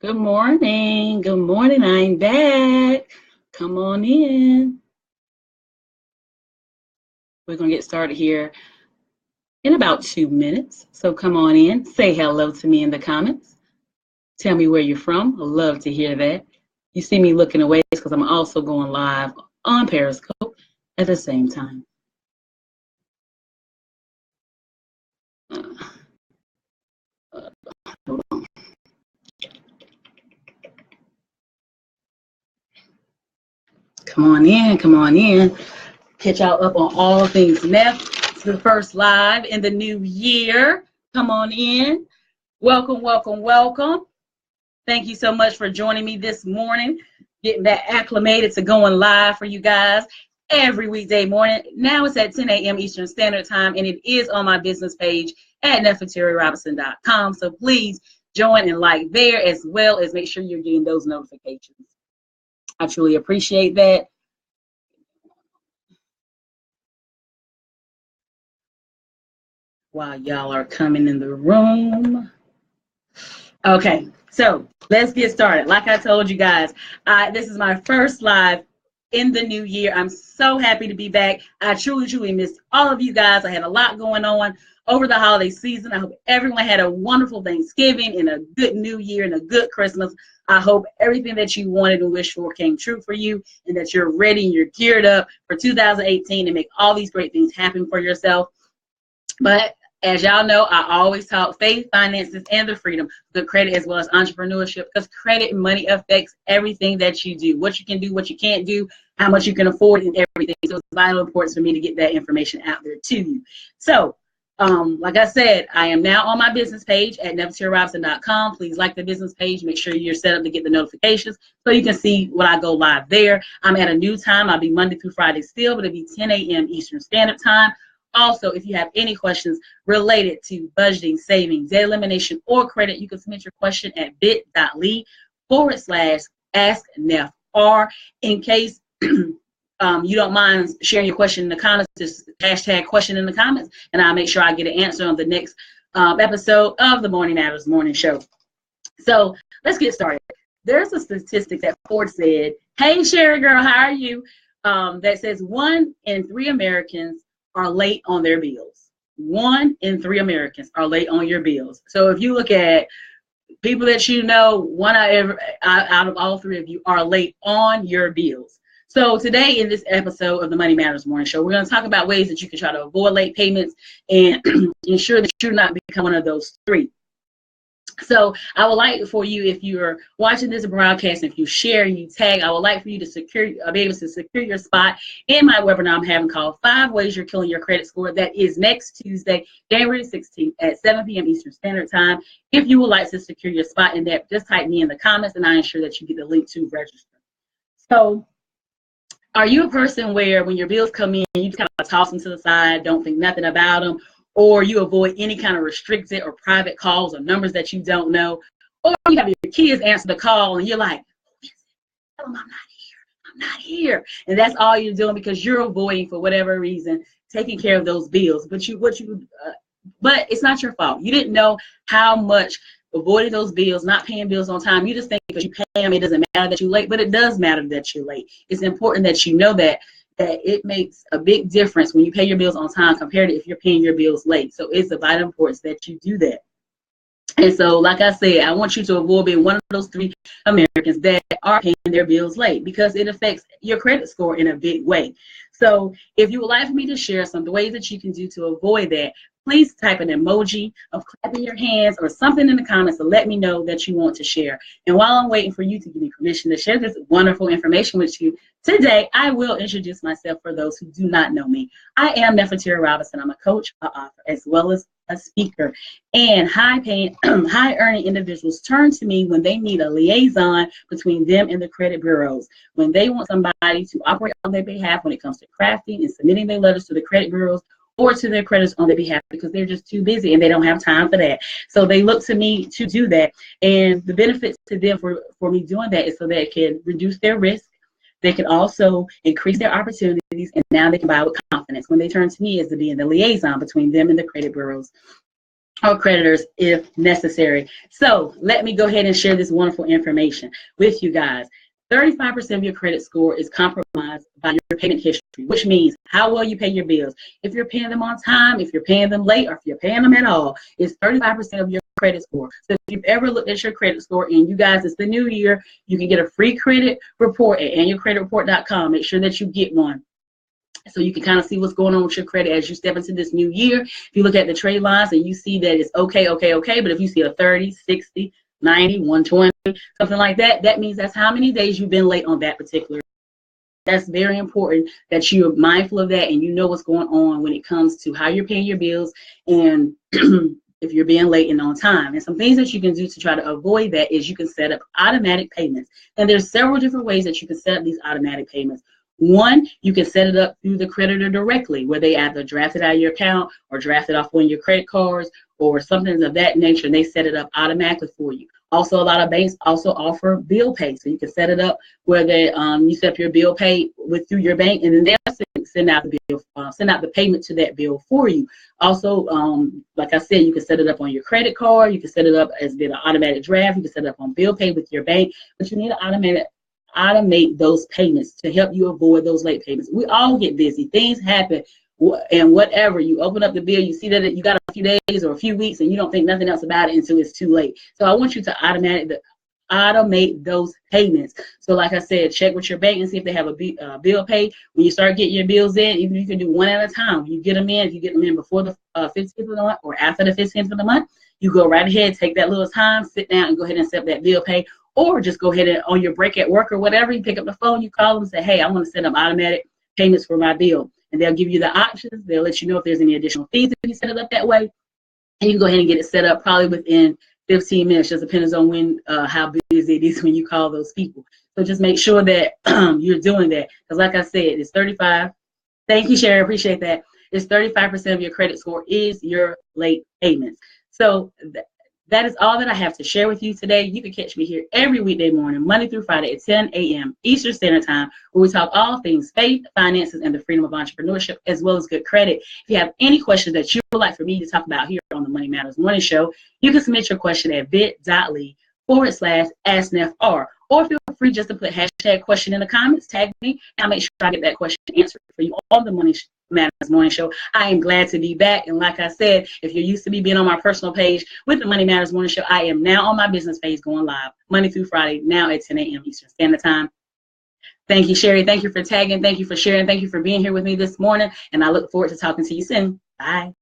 Good morning. Good morning. I'm back. Come on in. We're going to get started here in about 2 minutes. So come on in. Say hello to me in the comments. Tell me where you're from. I'd love to hear that. You see me looking away because I'm also going live on Periscope at the same time. Hold on. Come on in. Come on in. Catch y'all up on all things Nef. It's the first live in the new year. Come on in. Welcome, welcome, welcome. Thank you so much for joining me this morning. Getting back acclimated to going live for you guys every weekday morning. Now it's at 10 a.m. Eastern Standard Time, and it is on my business page at nefateriarobinson.com. So please join and like there, as well as make sure you're getting those notifications. I truly appreciate that. While y'all are coming in the room. Okay, so let's get started. Like I told you guys, this is my first live in the new year. I'm so happy to be back. I truly missed all of you guys. I had a lot going on over the holiday season. I hope everyone had a wonderful Thanksgiving and a good New Year and a good Christmas. I hope everything that you wanted and wished for came true for you, and that you're ready and you're geared up for 2018 and make all these great things happen for yourself. But as y'all know, I always talk faith, finances, and the freedom, good credit, as well as entrepreneurship, because credit and money affects everything that you do, what you can do, what you can't do, how much you can afford, and everything. So it's vital importance for me to get that information out there to you. So, like I said, I am now on my business page at nefateriarobinson.com. Please like the business page. Make sure you're set up to get the notifications so you can see when I go live there. I'm at a new time. I'll be Monday through Friday still, but it'll be 10 a.m. Eastern Standard Time. Also, if you have any questions related to budgeting, savings, debt elimination, or credit, you can submit your question at bit.ly/asknef. Or in case you don't mind sharing your question in the comments, just hashtag question in the comments, and I'll make sure I get an answer on the next episode of the Morning Matters Morning Show. So let's get started. There's a statistic that Ford said, hey, Sherry girl, how are you? That says 1 in 3 Americans are late on their bills. 1 in 3 Americans are late on your bills. So if you look at people that you know, one out of all 3 of you are late on your bills. So today in this episode of the Money Matters Morning Show, we're going to talk about ways that you can try to avoid late payments and ensure that you're not become one of those 3. So I would like for you, if you're watching this broadcast, if you share, you tag, I would like for you to be able to secure your spot in my webinar I'm having called 5 Ways You're Killing Your Credit Score. That is next Tuesday, January 16th at 7 p.m. Eastern Standard Time. If you would like to secure your spot in that, just type me in the comments and I ensure that you get the link to register. So are you a person where when your bills come in, you kind of toss them to the side, don't think nothing about them? Or you avoid any kind of restricted or private calls or numbers that you don't know, or you have your kids answer the call and you're like, tell them I'm not here. And that's all you're doing because you're avoiding, for whatever reason, taking care of those bills. But it's not your fault. You didn't know how much avoiding those bills, not paying bills on time. You just think because you pay them, it doesn't matter that you're late, but it does matter that you're late. It's important that you know that it makes a big difference when you pay your bills on time compared to if you're paying your bills late. So it's of vital importance that you do that. And so, like I said, I want you to avoid being one of those 3 Americans that are paying their bills late because it affects your credit score in a big way. So if you would like for me to share some of the ways that you can do to avoid that, please type an emoji of clapping your hands or something in the comments to let me know that you want to share. And while I'm waiting for you to give me permission to share this wonderful information with you, today I will introduce myself for those who do not know me. I am Nefateria Robinson. I'm a coach, an author, as well as a speaker. And high-paying, high-earning individuals turn to me when they need a liaison between them and the credit bureaus. When they want somebody to operate on their behalf when it comes to crafting and submitting their letters to the credit bureaus or to their creditors on their behalf because they're just too busy and they don't have time for that. So they look to me to do that. And the benefits to them for me doing that is so that it can reduce their risk. They can also increase their opportunities, and now they can buy with confidence when they turn to me as to being the liaison between them and the credit bureaus. or creditors if necessary. So let me go ahead and share this wonderful information with you guys. 35% of your credit score is compromised by your payment history, which means how well you pay your bills. If you're paying them on time, if you're paying them late, or if you're paying them at all, it's 35% of your credit score. So if you've ever looked at your credit score, and you guys, it's the new year, you can get a free credit report at annualcreditreport.com. Make sure that you get one, so you can kind of see what's going on with your credit as you step into this new year. If you look at the trade lines and you see that it's okay, but if you see a 30, 60, 90, 120, something like that, that means that's how many days you've been late on that particular. That's very important that you're mindful of that and you know what's going on when it comes to how you're paying your bills and if you're being late and on time. And some things that you can do to try to avoid that is you can set up automatic payments. And there's several different ways that you can set up these automatic payments. One, you can set it up through the creditor directly, where they either draft it out of your account or draft it off one of your credit cards or something of that nature, and they set it up automatically for you. Also, a lot of banks also offer bill pay, so you can set it up where they you set up your bill pay through your bank, and then they'll send out the bill, send out the payment to that bill for you. Also, like I said, you can set it up on your credit card. You can set it up as being an automatic draft. You can set it up on bill pay with your bank, but you need to automate those payments to help you avoid those late payments. We all get busy. Things happen, and whatever. You open up the bill, you see that you got a few days or a few weeks, and you don't think nothing else about it until it's too late. So I want you to automate those payments. So like I said, check with your bank and see if they have a bill pay. When you start getting your bills in, even you can do one at a time. When you get them in, if you get them in before the 15th of the month or after the 15th of the month, you go right ahead, take that little time, sit down, and go ahead and set up that bill pay. Or just go ahead and on your break at work or whatever, you pick up the phone, you call them and say, hey, I want to set up automatic payments for my bill. And they'll give you the options. They'll let you know if there's any additional fees if you set it up that way. And you can go ahead and get it set up probably within 15 minutes, just depends on when, how busy it is when you call those people. So just make sure that you're doing that. Because like I said, it's 35. Thank you, Sherry, appreciate that. It's 35% of your credit score is your late payments. So that is all that I have to share with you today. You can catch me here every weekday morning, Monday through Friday at 10 a.m. Eastern Standard Time, where we talk all things faith, finances, and the freedom of entrepreneurship, as well as good credit. If you have any questions that you would like for me to talk about here on the Money Matters Morning Show, you can submit your question at bit.ly/asknefr. Or feel free just to put hashtag question in the comments, tag me, and I'll make sure I get that question answered for you on the Money Matters Morning Show. I am glad to be back. And like I said, if you're used to me being on my personal page with the Money Matters Morning Show, I am now on my business page going live Monday through Friday, now at 10 a.m. Eastern Standard Time. Thank you, Sherry. Thank you for tagging. Thank you for sharing. Thank you for being here with me this morning. And I look forward to talking to you soon. Bye.